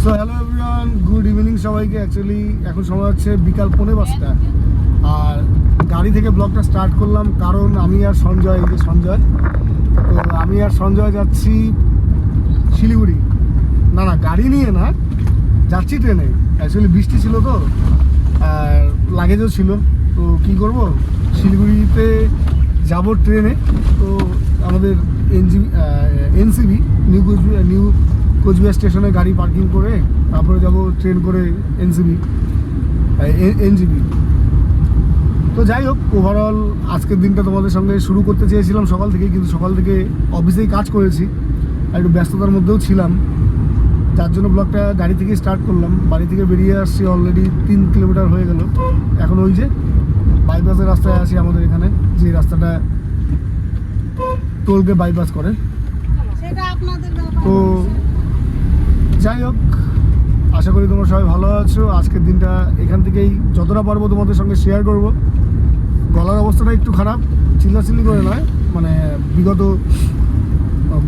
So hello everyone, good evening সবাইকে। Actually এখন সময় হচ্ছে বিকাল 5:45, আর গাড়ি থেকে ব্লগটা স্টার্ট করলাম কারণ আমি আর সঞ্জয়, এই যে সঞ্জয়, তো আমি আর সঞ্জয় যাচ্ছি শিলিগুড়ি। না গাড়ি নিয়ে না, যাচ্ছি ট্রেনে। অ্যাকচুয়ালি বৃষ্টি ছিল তো, আর লাগেজও ছিল, তো কী করব, শিলিগুড়িতে যাব ট্রেনে। তো আমাদের এনসিবি নিউ কোচবিহার স্টেশনে গাড়ি পার্কিং করে তারপরে যাব ট্রেন করে এনজিবি। তো যাই হোক, ওভারঅল আজকের দিনটা তোমাদের সঙ্গে শুরু করতে চেয়েছিলাম সকাল থেকে, কিন্তু সকাল থেকে অফিসেই কাজ করেছি আর একটু ব্যস্ততার মধ্যেও ছিলাম, যার জন্য ব্লগটা গাড়ি থেকে স্টার্ট করলাম। বাড়ি থেকে বেরিয়ে আসছি, অলরেডি 3 কিলোমিটার হয়ে গেল। এখন ওই যে বাইপাসের রাস্তায় আছি, আমাদের এখানে যে রাস্তাটা টোলকে বাইপাস করে। তো যাই হোক, আশা করি তোমরা সবাই ভালো আছো। আজকের দিনটা এখান থেকেই যতটা পারবো তোমাদের সঙ্গে শেয়ার করব। গলার অবস্থাটা একটু খারাপ, চিল্লাচিল্লি করে নয়, মানে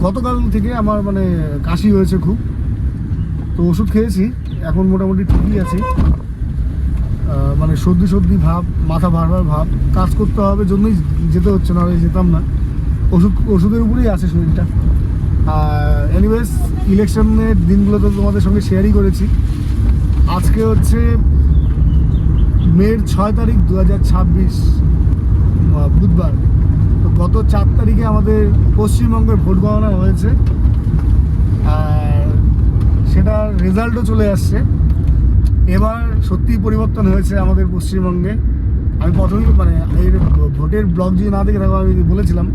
গতকাল থেকে আমার মানে কাশি হয়েছে খুব, তো ওষুধ খেয়েছি, এখন মোটামুটি ঠিকই আছি। মানে সর্দি ভাব, মাথা ভার ভাব, কাজ করতে হবে জন্যই যেতে হচ্ছে, না যেতাম না। ওষুধের উপরেই আছে শরীরটা। এনিওয়েজ, ইলেকশনের দিনগুলো তো তোমাদের সঙ্গে শেয়ারই করেছি। আজকে হচ্ছে মের 6 তারিখ 2026, বুধবার। তো গত 4 তারিখে আমাদের পশ্চিমবঙ্গের ভোট গণনা হয়েছে, আর সেটার রেজাল্টও চলে আসছে। এবার সত্যিই পরিবর্তন হয়েছে আমাদের পশ্চিমবঙ্গে। আমি প্রথমেই মানে এর ভোটের ব্লগ যদি না দেখে থাকো, আমি বলেছিলাম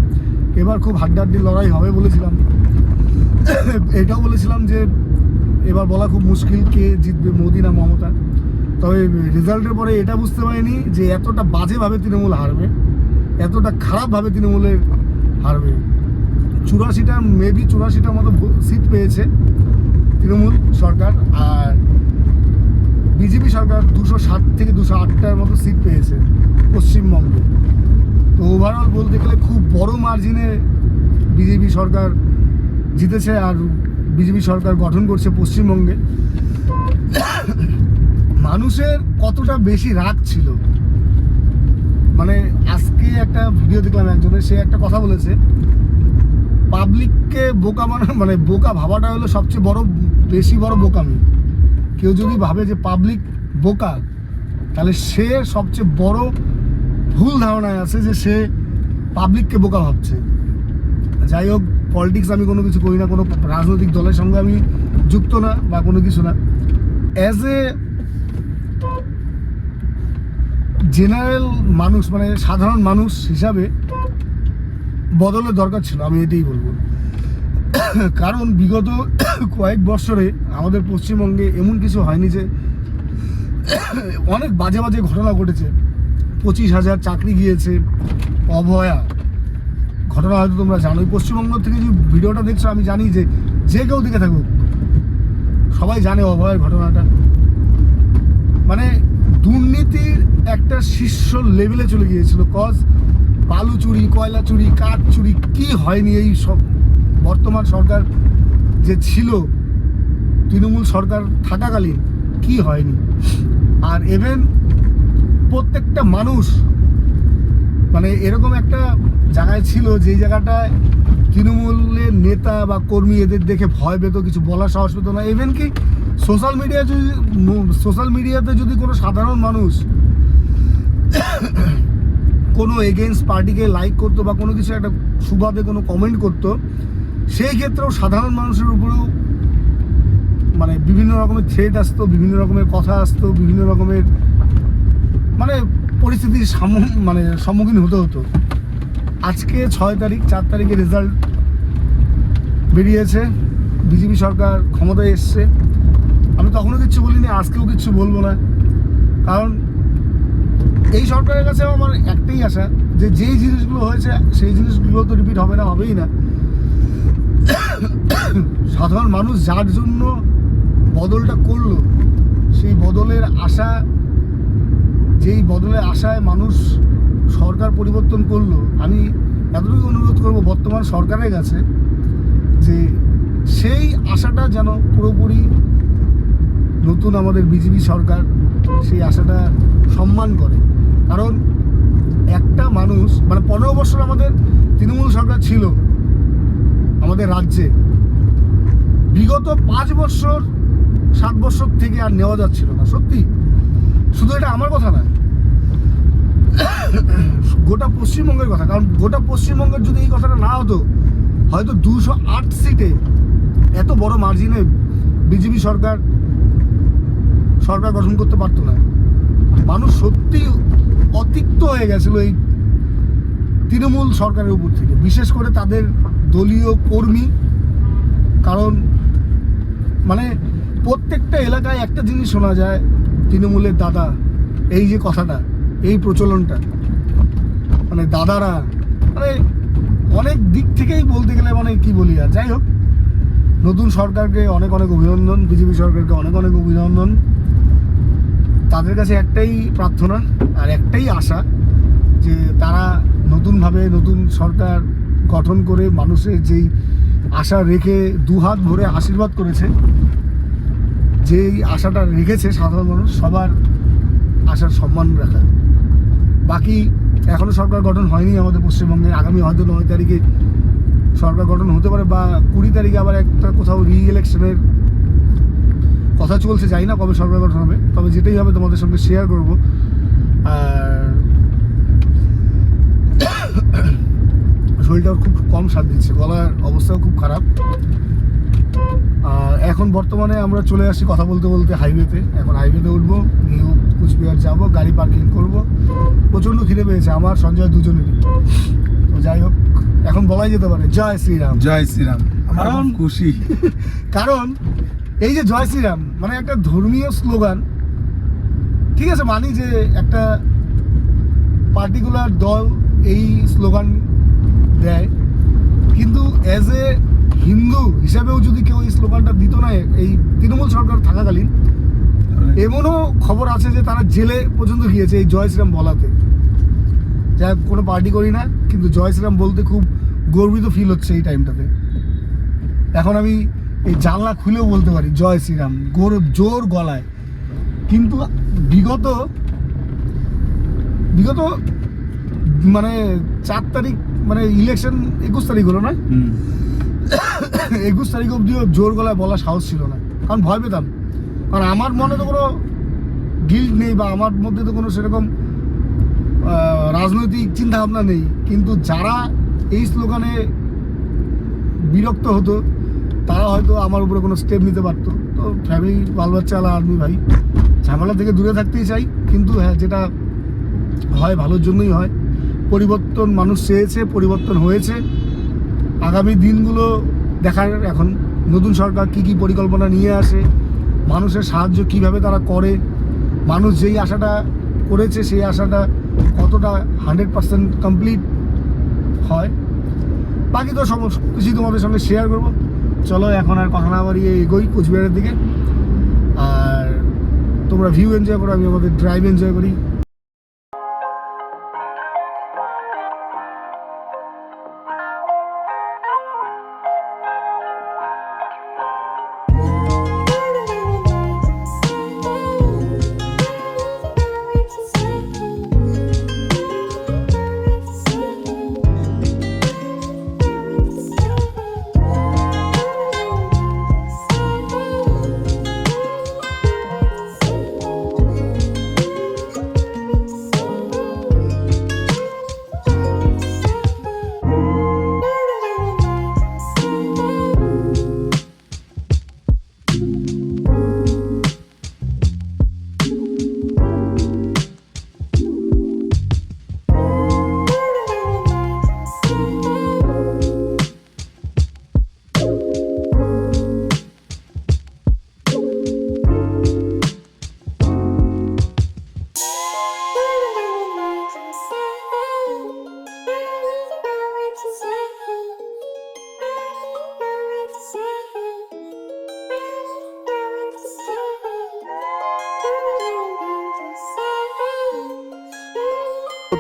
এবার খুব হাড্ডাহাড্ডি লড়াই হবে বলেছিলাম। এটাও বলেছিলাম যে এবার বলা খুব মুশকিল কে জিতবে, মোদি না মমতা। তবে রেজাল্টের পরে এটা বুঝতে পারিনি যে এতটা বাজেভাবে তৃণমূল হারবে, এতটা খারাপভাবে তৃণমূলের হারবে। 84টার মতো সিট পেয়েছে তৃণমূল সরকার, আর বিজেপি সরকার 207 থেকে 208টার মতো সিট পেয়েছে পশ্চিমবঙ্গে। তো ওভারঅল বলতে গেলে খুব বড় মার্জিনে বিজেপি সরকার জিতেছে, আর বিজেপি সরকার গঠন করছে পশ্চিমবঙ্গে। মানুষের কতটা বেশি রাগ ছিল, মানে আজকে একটা ভিডিও দেখলাম একজনের, সে একটা কথা বলেছে, পাবলিককে বোকা মানে বোকা ভাবাটা হলো সবচেয়ে বেশি বড় বোকামি। কেউ যদি ভাবে যে পাবলিক বোকা, তাহলে সে সবচেয়ে বড় ভুল ধারণায় আছে যে সে পাবলিককে বোকা ভাবছে। যাই হোক, পলিটিক্স আমি কোনো কিছু করি না, কোনো রাজনৈতিক দলের সঙ্গে আমি যুক্ত না বা কোনো কিছু না। অ্যাজ এ জেনারেল মানুষ, মানে সাধারণ মানুষ হিসাবে বদলের দরকার ছিল, আমি এটাই বলবো। কারণ বিগত কয়েক বছরে আমাদের পশ্চিমবঙ্গে এমন কিছু হয়নি যে অনেক বাজে ঘটনা ঘটেছে। 25,000 চাকরি গিয়েছে, অভয়া ঘটনা হয়তো তোমরা জানোই। পশ্চিমবঙ্গ থেকে যে ভিডিওটা দেখছো, আমি জানি যে কেউ দেখে থাকুক, সবাই জানে অভয়ের ঘটনাটা। মানে দুর্নীতির একটা শীর্ষ লেভেলে চলে গিয়েছিল। কজ বালু চুরি, কয়লা চুরি, কাঠ চুরি, কি হয়নি এই সব বর্তমান সরকার যে ছিল, তৃণমূল সরকার থাকাকালীন কি হয়নি। আর ইভেন প্রত্যেকটা মানুষ মানে এরকম একটা জায়গায় ছিল, যেই জায়গাটায় তৃণমূলের নেতা বা কর্মী এদের দেখে ভয় পেত, কিছু বলার সাহস পেত না। ইভেন কি সোশ্যাল মিডিয়াতে যদি কোনো সাধারণ মানুষ কোনো এগেইনস্ট পার্টিকে লাইক করতো বা কোনো কিছু একটা সুবাদে কোনো কমেন্ট করতো, সেই ক্ষেত্রেও সাধারণ মানুষের উপরেও মানে বিভিন্ন রকমের থ্রেট আসতো, বিভিন্ন রকমের কথা আসতো, বিভিন্ন রকমের মানে পরিস্থিতির সম্মুখীন হতে হতো। আজকে 6 তারিখ, 4 তারিখে রেজাল্ট বেরিয়েছে, বিজেপি সরকার ক্ষমতায় এসছে। আমি তখনও কিচ্ছু বলিনি, আজকেও কিচ্ছু বলবো না, কারণ এই সরকারের কাছে আমার একটাই আশা যে যেই জিনিসগুলো হয়েছে সেই জিনিসগুলো তো রিপিট হবে না, হবেই না। সাধারণ মানুষ যার জন্য বদলটা করলো, সেই বদলের আশা, যেই বদলের আশায় মানুষ সরকার পরিবর্তন করলো, আমি এতটুকু অনুরোধ করব বর্তমান সরকারের কাছে যে সেই আশাটা যেন পুরোপুরি নতুন আমাদের বিজেপি সরকার সেই আশাটা সম্মান করে। কারণ একটা মানুষ মানে 15 বছর আমাদের তৃণমূল সরকার ছিল আমাদের রাজ্যে, বিগত 5 বছর 7 বছর থেকে আর নেওয়া যাচ্ছিল না। সত্যি, শুধু এটা আমার কথা না, গোটা পশ্চিমবঙ্গের কথা। কারণ গোটা পশ্চিমবঙ্গের যদি এই কথাটা না হতো, হয়তো 208 সিটে এত বড় মার্জিনে বিজেপি সরকার গঠন করতে পারতো না। মানুষ সত্যি অতিক্ত হয়ে গেছিল এই তৃণমূল সরকারের উপর থেকে, বিশেষ করে তাদের দলীয় কর্মী। কারণ মানে প্রত্যেকটা এলাকায় একটা জিনিস শোনা যায়, তৃণমূলের দাদা, এই যে কথাটা, এই প্রচলনটা, মানে দাদারা, মানে অনেক দিক থেকেই বলতে গেলে মানে কি বলি। আর যাই হোক, নতুন সরকারকে অনেক অনেক অভিনন্দন, বিজেপি সরকারকে অনেক অনেক অভিনন্দন। তাদের কাছে একটাই প্রার্থনা আর একটাই আশা যে তারা নতুনভাবে নতুন সরকার গঠন করে মানুষের যেই আশা রেখে দুহাত ভরে আশীর্বাদ করেছে, যেই আশাটা রেখেছে সাধারণ মানুষ, সবার আশার সম্মান রাখা। বাকি এখনও সরকার গঠন হয়নি আমাদের পশ্চিমবঙ্গে, আগামী হয়তো 9 তারিখে সরকার গঠন হতে পারে, বা 20 তারিখে আবার একটা কোথাও রি-ইলেকশনের কথা চলছে, জানি না কবে সরকার গঠন হবে। তবে যেটাই হবে তোমাদের সঙ্গে শেয়ার করব। আর শরীরটাও খুব কম সাথ দিচ্ছে, গলার অবস্থাও খুব খারাপ। আর এখন বর্তমানে আমরা চলে আসি কথা বলতে বলতে হাইওয়েতে। এখন হাইওয়েতে উঠবো, নিউ কুচবিহার যাবো, গাড়ি পার্কিং করব। প্রচণ্ড খিদে পেয়েছে আমার, সঞ্জয়, দুজনেরই। তো যাই হোক, এখন বলাই যেতে পারে জয় শ্রীরাম। জয় শ্রীরাম। আমার খুশি, কারণ এই যে জয় শ্রীরাম মানে একটা ধর্মীয় স্লোগান, ঠিক আছে, মানি যে একটা পার্টিকুলার দল এই স্লোগান দেয়, কিন্তু অ্যাজ এ হিন্দু হিসাবেও যদি কেউ এই স্লোগানটা দিত না এই তৃণমূল সরকার থাকাকালীন, এমনও খবর আছে যে তারা জেলে পর্যন্ত গিয়েছে এই জয় শ্রীরাম বলাতে। যা কোনো পার্টি করি না, কিন্তু জয় শ্রীরাম বলতে খুব গর্বিত ফিল হচ্ছে এই টাইমটাতে। এখন আমি এই জানলা খুলেও বলতে পারি জয় শ্রীরাম, জোর গলায়। কিন্তু বিগত মানে 4 তারিখ, মানে ইলেকশন 21 তারিখ হলো না, 21 তারিখ অবধিও জোর গলায় বলা সাহস ছিল না, কারণ ভয় পেতাম। কারণ আমার মনে তো কোনো গিল্ট নেই, বা আমার মধ্যে তো কোনো সেরকম রাজনৈতিক চিন্তাভাবনা নেই। কিন্তু যারা এই স্লোগানে বিরক্ত হতো, তারা হয়তো আমার উপরে কোনো স্টেপ নিতে পারতো। তো ফ্যামিলি, বাল বাচ্চা, আর্মি ভাই, ঝামেলা থেকে দূরে থাকতেই চাই। কিন্তু হ্যাঁ, যেটা হয় ভালোর জন্যই হয়। পরিবর্তন মানুষ চেয়েছে, পরিবর্তন হয়েছে। আগামী দিনগুলো দেখার এখন, নতুন সরকার কী কী পরিকল্পনা নিয়ে আসে, মানুষের সাহায্য কিভাবে তারা করে, মানুষ যেই আশাটা করেছে সেই আশাটা কতটা 100% কমপ্লিট হয়। বাকি তো সমস্ত কিছুই তোমাদের সঙ্গে শেয়ার করবো। চলো এখন আর কথা না বাড়িয়ে এগোই কুচবিহারের দিকে। আর তোমরা ভিউ এনজয় করো, আমি আমাদের ড্রাইভ এনজয় করি।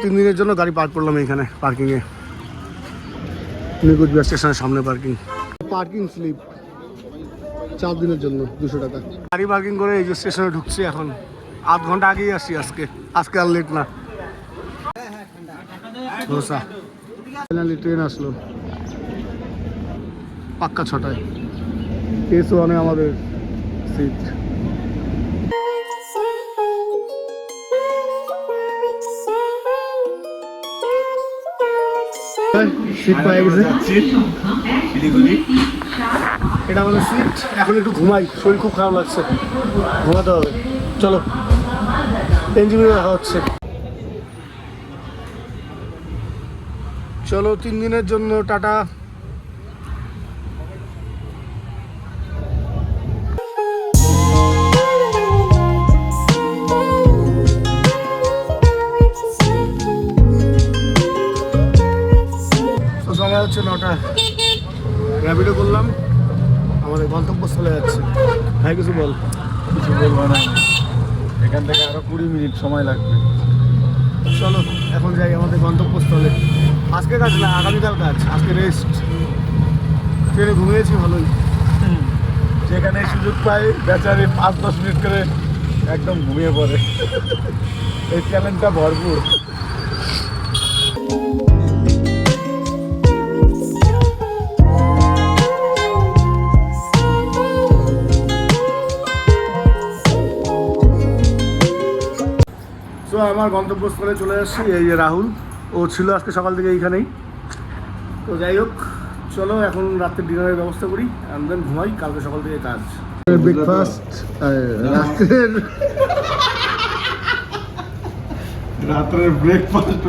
তিন দিনের জন্য গাড়ি পার্ক করলাম এইখানে পার্কিংয়ে। নিকুঞ্জ বাস স্টেশনের সামনে পার্কিং স্লিপ 4 দিনের জন্য 200 টাকা। গাড়ি পার্কিং করে এই যে স্টেশনে ঢুকছি এখন, আধ ঘন্টা আগেই আসছি আজকে আর লেট না। ধোসা ফাইনালি ট্রেন আসলো পাক্কা 6টায়। কেসও অনেক আমাদের সিট পাই গেছে। এটা আমাদের সিট। এখন একটু ঘুমাই, শরীর খুব খারাপ লাগছে, ঘুমাতে হবে। চলো এনজিবি দেখা হচ্ছে। চলো 3 দিনের জন্য টাটা। সময় হচ্ছে 9টা, র্যাপিডো করলাম, আমাদের গন্তব্যস্থলে যাচ্ছে। ভাই কিছু বল। কিছু বলবো না, এখান থেকে আরো 20 মিনিট সময় লাগবে। চলো এখন যাই আমাদের গন্তব্যস্থলে। আজকে কাজ না, আগামীকাল কাজ, আজকে রেস্ট। ট্রেনে ঘুমিয়েছি ভালোই। যেখানে সুযোগ পাই বেচারি 5-10 মিনিট করে একদম ঘুমিয়ে পড়ে। এই চ্যালেঞ্জটা ভরপুর। তো আমার গন্তব্যস্থলে চলে আসছি। এই যে রাহুল, ও ছিল আজকে সকাল থেকে এইখানেই। তো যাই হোক, চলো এখন রাত্রে ডিনারের ব্যবস্থা করি, অ্যান্ড দেন ঘুমাই, কালকে সকাল থেকে কাজ। ব্রেকফাস্ট রাত্রের রাত্রের ব্রেকফাস্ট